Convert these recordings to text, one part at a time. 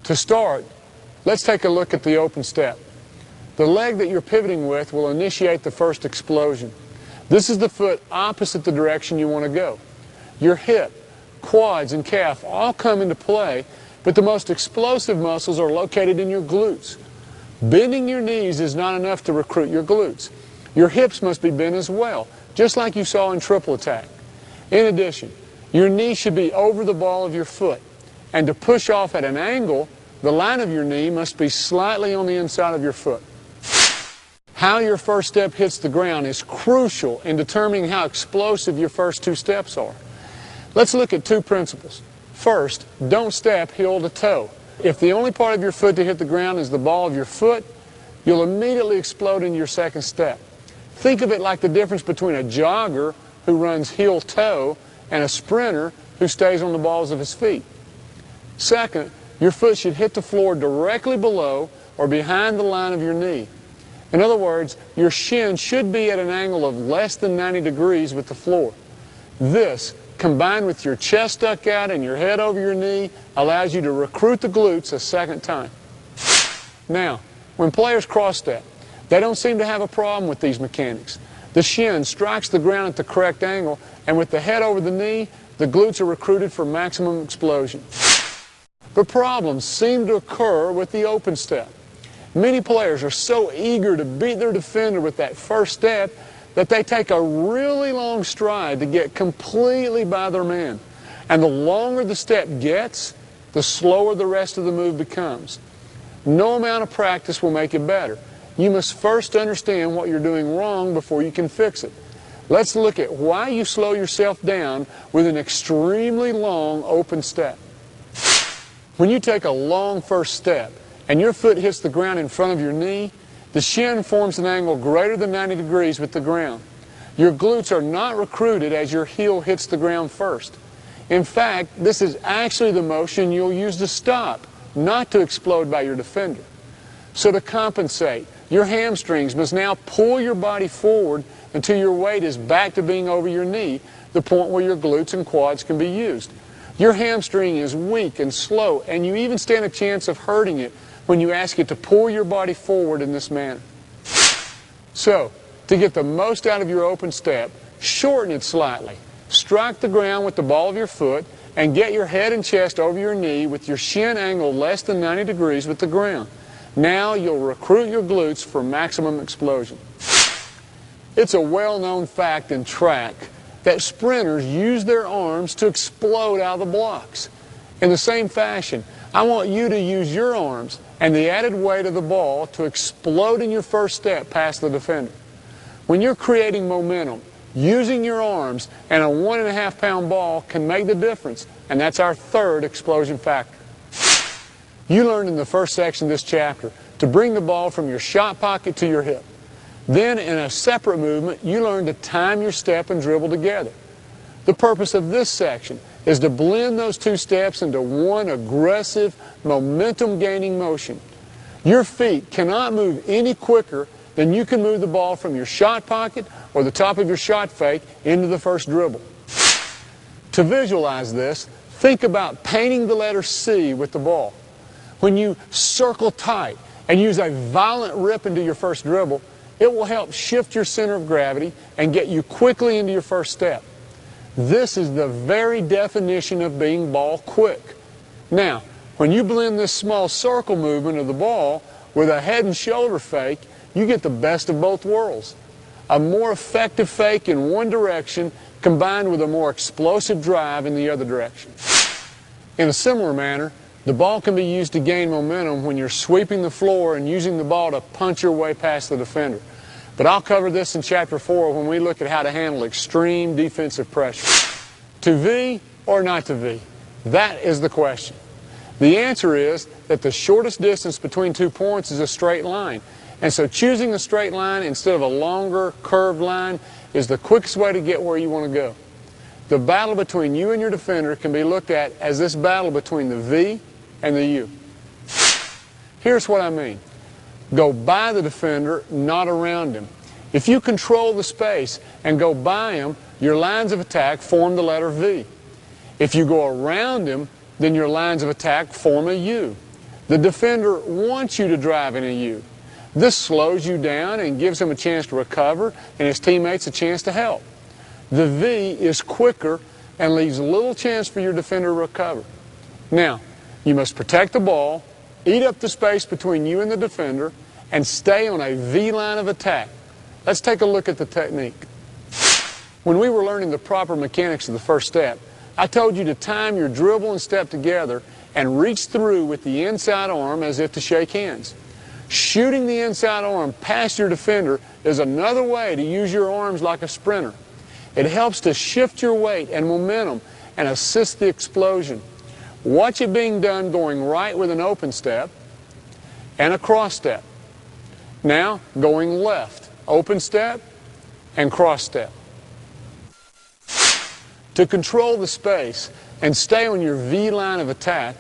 To start, let's take a look at the open step. The leg that you're pivoting with will initiate the first explosion. This is the foot opposite the direction you want to go. Your hip, quads, and calf all come into play, but the most explosive muscles are located in your glutes. Bending your knees is not enough to recruit your glutes. Your hips must be bent as well, just like you saw in triple attack. In addition, your knee should be over the ball of your foot, and to push off at an angle, the line of your knee must be slightly on the inside of your foot. How your first step hits the ground is crucial in determining how explosive your first two steps are. Let's look at two principles. First, don't step heel to toe. If the only part of your foot to hit the ground is the ball of your foot, you'll immediately explode into your second step. Think of it like the difference between a jogger who runs heel toe and a sprinter who stays on the balls of his feet. Second, your foot should hit the floor directly below or behind the line of your knee. In other words, your shin should be at an angle of less than 90 degrees with the floor. This, combined with your chest stuck out and your head over your knee, allows you to recruit the glutes a second time. Now, when players cross-step, they don't seem to have a problem with these mechanics. The shin strikes the ground at the correct angle, and with the head over the knee, the glutes are recruited for maximum explosion. But problems seem to occur with the open step. Many players are so eager to beat their defender with that first step that they take a really long stride to get completely by their man. And the longer the step gets, the slower the rest of the move becomes. No amount of practice will make it better. You must first understand what you're doing wrong before you can fix it. Let's look at why you slow yourself down with an extremely long open step. When you take a long first step and your foot hits the ground in front of your knee, the shin forms an angle greater than 90 degrees with the ground. Your glutes are not recruited as your heel hits the ground first. In fact, this is actually the motion you'll use to stop, not to explode by your defender. So to compensate, your hamstrings must now pull your body forward until your weight is back to being over your knee, the point where your glutes and quads can be used. Your hamstring is weak and slow, and you even stand a chance of hurting it when you ask it to pull your body forward in this manner. So, to get the most out of your open step, shorten it slightly. Strike the ground with the ball of your foot and get your head and chest over your knee with your shin angled less than 90 degrees with the ground. Now you'll recruit your glutes for maximum explosion. It's a well-known fact in track that sprinters use their arms to explode out of the blocks. In the same fashion, I want you to use your arms and the added weight of the ball to explode in your first step past the defender. When you're creating momentum, using your arms and a 1.5-pound ball can make the difference, and that's our third explosion factor. You learned in the first section of this chapter to bring the ball from your shot pocket to your hip. Then, in a separate movement, you learned to time your step and dribble together. The purpose of this section is to blend those two steps into one aggressive, momentum-gaining motion. Your feet cannot move any quicker than you can move the ball from your shot pocket or the top of your shot fake into the first dribble. To visualize this, think about painting the letter C with the ball. When you circle tight and use a violent rip into your first dribble, it will help shift your center of gravity and get you quickly into your first step. This is the very definition of being ball quick. Now, when you blend this small circle movement of the ball with a head and shoulder fake, you get the best of both worlds. A more effective fake in one direction combined with a more explosive drive in the other direction. In a similar manner, the ball can be used to gain momentum when you're sweeping the floor and using the ball to punch your way past the defender. But I'll cover this in Chapter 4 when we look at how to handle extreme defensive pressure. To V or not to V? That is the question. The answer is that the shortest distance between 2 points is a straight line. And so choosing a straight line instead of a longer, curved line is the quickest way to get where you want to go. The battle between you and your defender can be looked at as this battle between the V and the U. Here's what I mean. Go by the defender, not around him. If you control the space and go by him, your lines of attack form the letter V. If you go around him, then your lines of attack form a U. The defender wants you to drive into you. This slows you down and gives him a chance to recover and his teammates a chance to help. The V is quicker and leaves little chance for your defender to recover. Now, you must protect the ball, eat up the space between you and the defender, and stay on a V line of attack. Let's take a look at the technique. When we were learning the proper mechanics of the first step, I told you to time your dribble and step together and reach through with the inside arm as if to shake hands. Shooting the inside arm past your defender is another way to use your arms like a sprinter. It helps to shift your weight and momentum and assist the explosion. Watch it being done going right with an open step and a cross step. Now going left, open step and cross step. To control the space and stay on your V line of attack,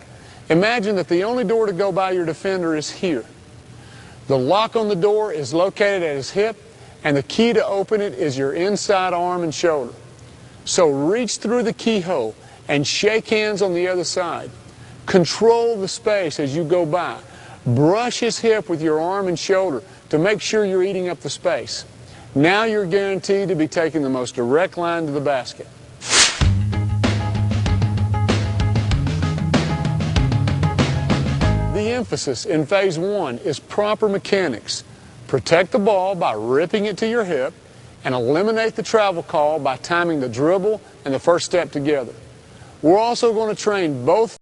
imagine that the only door to go by your defender is here. The lock on the door is located at his hip, and the key to open it is your inside arm and shoulder. So reach through the keyhole and shake hands on the other side. Control the space as you go by. Brush his hip with your arm and shoulder to make sure you're eating up the space. Now you're guaranteed to be taking the most direct line to the basket. The emphasis in phase one is proper mechanics. Protect the ball by ripping it to your hip and eliminate the travel call by timing the dribble and the first step together. We're also going to train both